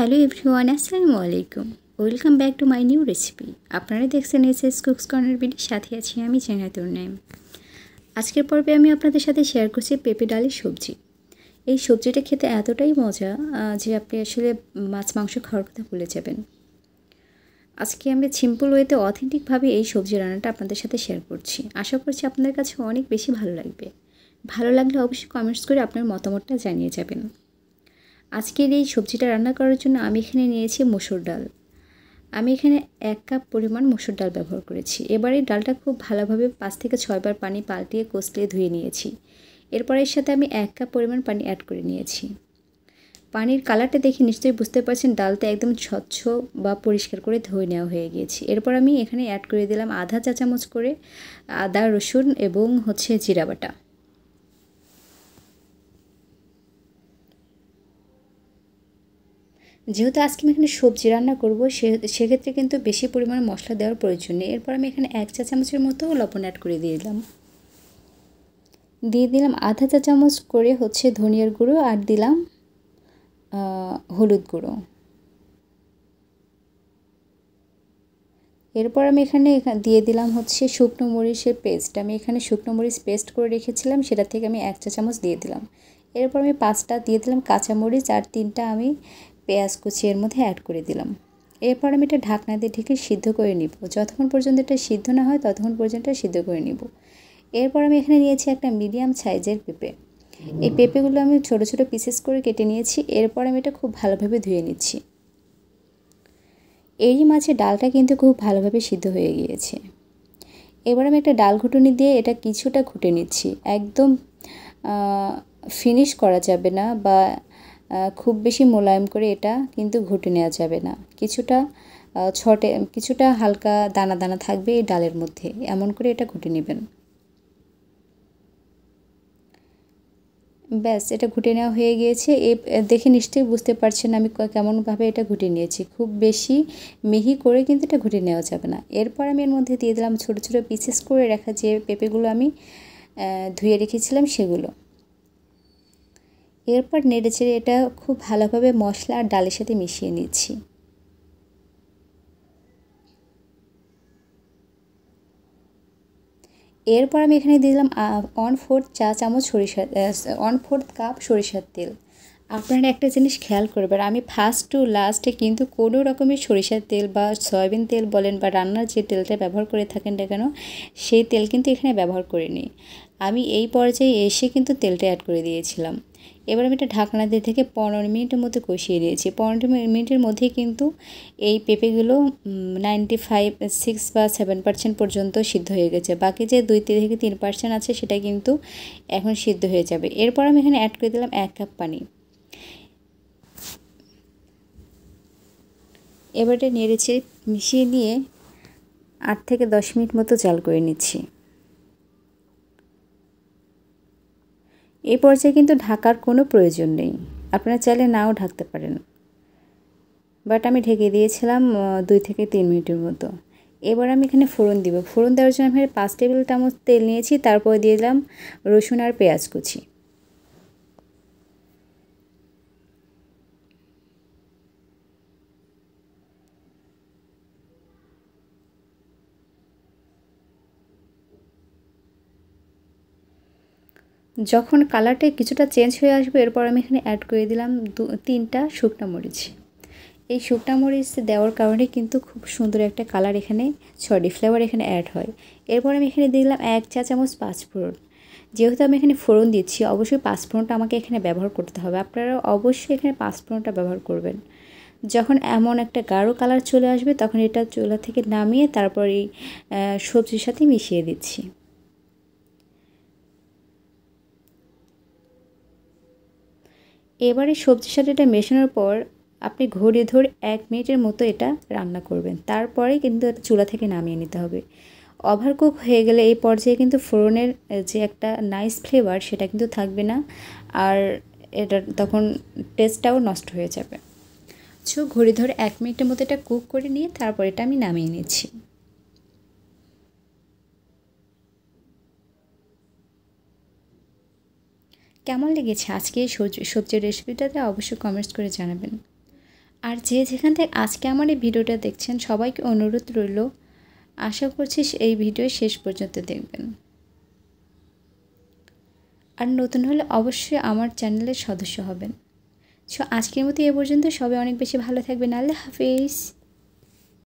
Hello everyone, আসসালামু আলাইকুম। Welcome back to my new recipe. আপনারা দেখছেন এস কুকস কর্নার ভিডিও, সাথে আছি আমি জান্নাতুন নাইম। আজকের পর্বে আমি আপনাদের সাথে শেয়ার করছি পেঁপে ডালের সবজি। এই সবজিটা খেতে এতটাই মজা যে আপনি আসলে মাছ মাংস খাওয়ার কথা ভুলে যাবেন। আজকে আমি সিম্পল ওয়েতে অথেন্টিকভাবে এই সবজি রান্নাটা আপনাদের সাথে শেয়ার করছি। আশা করছি আপনাদের কাছে অনেক বেশি ভালো লাগবে। ভালো লাগলে অবশ্যই কমেন্টস করে আপনার মতামতটা জানিয়ে যাবেন। আজকের এই সবজিটা রান্না করার জন্য আমি এখানে নিয়েছি মসুর ডাল। আমি এখানে 1 কাপ পরিমাণ মসুর ডাল ব্যবহার করেছি। এবার এই ডালটা খুব ভালোভাবে 5 থেকে 6 বার পানি পাল্টিয়ে কষলিয়ে ধুয়ে নিয়েছি। এরপর এর সাথে আমি 1 কাপ পরিমাণ পানি অ্যাড করে নিয়েছি। পানির কালারটা দেখে নিশ্চয়ই বুঝতে পারছেন ডালটা একদম স্বচ্ছ বা পরিষ্কার করে ধুয়ে নেওয়া হয়ে গিয়েছে। এরপর আমি এখানে অ্যাড করে দিলাম আধা চা চামচ করে আদা, রসুন এবং জিরা বাটা। যেহেতু আজকে আমি এখানে সবজি রান্না করব, সেক্ষেত্রে কিন্তু বেশি পরিমাণে মশলা দেওয়ার প্রয়োজন নেই। এরপর আমি এখানে 1 চা চামচের মতো লবণ অ্যাড করে দিয়ে দিলাম আধা চা চামচ করে ধনিয়ার গুঁড়ো, আর দিলাম হলুদ গুঁড়ো। এরপর আমি এখানে দিয়ে দিলাম শুকনো মরিচের পেস্ট। আমি এখানে শুকনো মরিচ পেস্ট করে রেখেছিলাম, সেটা থেকে আমি 1 চা চামচ দিয়ে দিলাম। এরপর আমি 5টা দিয়ে দিলাম কাঁচামরিচ, আর 3টা আমি পেঁয়াজ কুচি এর মধ্যে অ্যাড করে দিলাম। এরপর আমি এটা ঢাকনা দিয়ে ঢেকে সিদ্ধ করে নিব। যতক্ষণ পর্যন্ত এটা সিদ্ধ না হয় ততক্ষণ পর্যন্ত সিদ্ধ করে নিব। এরপর আমি এখানে নিয়েছি একটা মিডিয়াম সাইজের পেঁপে। এই পেঁপেগুলো আমি ছোট ছোট পিসেস করে কেটে নিয়েছি। এরপর আমি এটা খুব ভালোভাবে ধুয়ে নিচ্ছি। এরই মাঝে ডালটা কিন্তু খুব ভালোভাবে সিদ্ধ হয়ে গিয়েছে। এবার আমি একটা ডাল ঘুটুনি দিয়ে এটা কিছুটা ঘুটে নিচ্ছি। একদম ফিনিশ করা যাবে না বা খুব বেশি মোলায়েম করে এটা কিন্তু ঘুটে নেওয়া যাবে না। কিছুটা হালকা দানা দানা থাকবে এই ডালের মধ্যে, এমন করে এটা ঘুটে নেবেন। ব্যাস, এটা ঘুটে নেওয়া হয়ে গিয়েছে। দেখে নিশ্চয়ই বুঝতে পারছেন আমি কেমনভাবে এটা ঘুটে নিয়েছি। খুব বেশি মিহি করে কিন্তু এটা ঘুটে নেওয়া যাবে না। এরপর আমি এর মধ্যে দিয়ে দিলাম ছোটো ছোটো পিসেস করে রাখা যে পেঁপেগুলো আমি ধুয়ে রেখেছিলাম সেগুলো। এরপর নেড়েচেড়ে এটা খুব ভালোভাবে মশলা আর ডালের সাথে মিশিয়ে নিচ্ছি। এরপর আমি এখানে দিলাম 1/4 চা চামচ 1/4 কাপ সরিষার তেল। আপনারা একটা জিনিস খেয়াল করবেন, আমি ফার্স্ট টু লাস্টে কিন্তু কোনো রকমের সরিষার তেল বা সয়াবিন তেল বলেন বা রান্নার যে তেলটা ব্যবহার করে থাকেন না কেন, সেই তেল কিন্তু এখানে ব্যবহার করিনি। আমি এই পর্যায়ে এসে কিন্তু তেলটা অ্যাড করে দিয়েছিলাম। এবার আমি এটা ঢাকনা দিয়ে থেকে 15 মিনিটের মতো কষিয়ে নিয়েছি। 15 মিনিটের মধ্যে কিন্তু এই পেঁপেগুলো 6 বা 7% পর্যন্ত সিদ্ধ হয়ে গেছে। বাকি যে 2 থেকে 3% আছে সেটা কিন্তু এখন সিদ্ধ হয়ে যাবে। এরপর আমি এখানে অ্যাড করে দিলাম 1 কাপ পানি। এবারে নেড়েচেড়ে মিশিয়ে নিয়ে 8 থেকে 10 মিনিট মতো জাল করে নিচ্ছি। এই পর্যায়ে কিন্তু ঢাকার কোনো প্রয়োজন নেই, আপনারা চাইলে নাও ঢাকতে পারেন, বাট আমি ঢেকে দিয়েছিলাম 2 থেকে 3 মিনিটের মতো। এবার আমি এখানে ফোড়ন দিব। ফোড়ন দেওয়ার জন্য আমি 5 টেবিল চামচ তেল নিয়েছি, তারপর দিয়ে দিলাম রসুন আর পেঁয়াজ কুচি। যখন কালারটা কিছুটা চেঞ্জ হয়ে আসবে, এরপর আমি এখানে অ্যাড করে দিলাম 3টা শুকনো মরিচ। এই শুকনো মরিচ দেওয়ার কারণে কিন্তু খুব সুন্দর একটা কালার ফ্লেভার এখানে অ্যাড হয়। এরপর আমি এখানে দিলাম 1 চা চামচ পাঁচফোড়ন। যেহেতু আমি এখানে ফোড়ন দিচ্ছি, অবশ্যই পাঁচফোড়নটা আমাকে এখানে ব্যবহার করতে হবে। আপনারা অবশ্যই এখানে পাঁচফোড়নটা ব্যবহার করবেন। যখন এমন একটা গাঢ় কালার চলে আসবে, তখন এটা চুলা থেকে নামিয়ে তারপর এই সবজির সাথে মিশিয়ে দিচ্ছি। এবারে সবজির সাথে এটা মেশানোর পর আপনি ঘড়ি ধরে 1 মিনিটের মতো এটা রান্না করবেন। তারপরে কিন্তু এটা চুলা থেকে নামিয়ে নিতে হবে। ওভারকুক হয়ে গেলে এই পর্যায়ে কিন্তু ফোড়নের যে একটা নাইস ফ্লেভার সেটা কিন্তু থাকবে না, আর এটা তখন টেস্টটাও নষ্ট হয়ে যাবে। ঘড়ি ধরে 1 মিনিটের মতো এটা কুক করে নিয়ে তারপর এটা আমি নামিয়ে নিচ্ছি। কেমন লেগেছে আজকে এই সবজির রেসিপিটাতে অবশ্যই কমেন্টস করে জানাবেন। আর যেখান থেকে আজকে আমার এই ভিডিওটা দেখছেন সবাইকে অনুরোধ রইল, আশা করছি এই ভিডিও শেষ পর্যন্ত দেখবেন। আর নতুন হলে অবশ্যই আমার চ্যানেলের সদস্য হবেন। সো আজকের মতো এ পর্যন্ত, সবাই অনেক বেশি ভালো থাকবেন। আল্লাহ হাফেজ।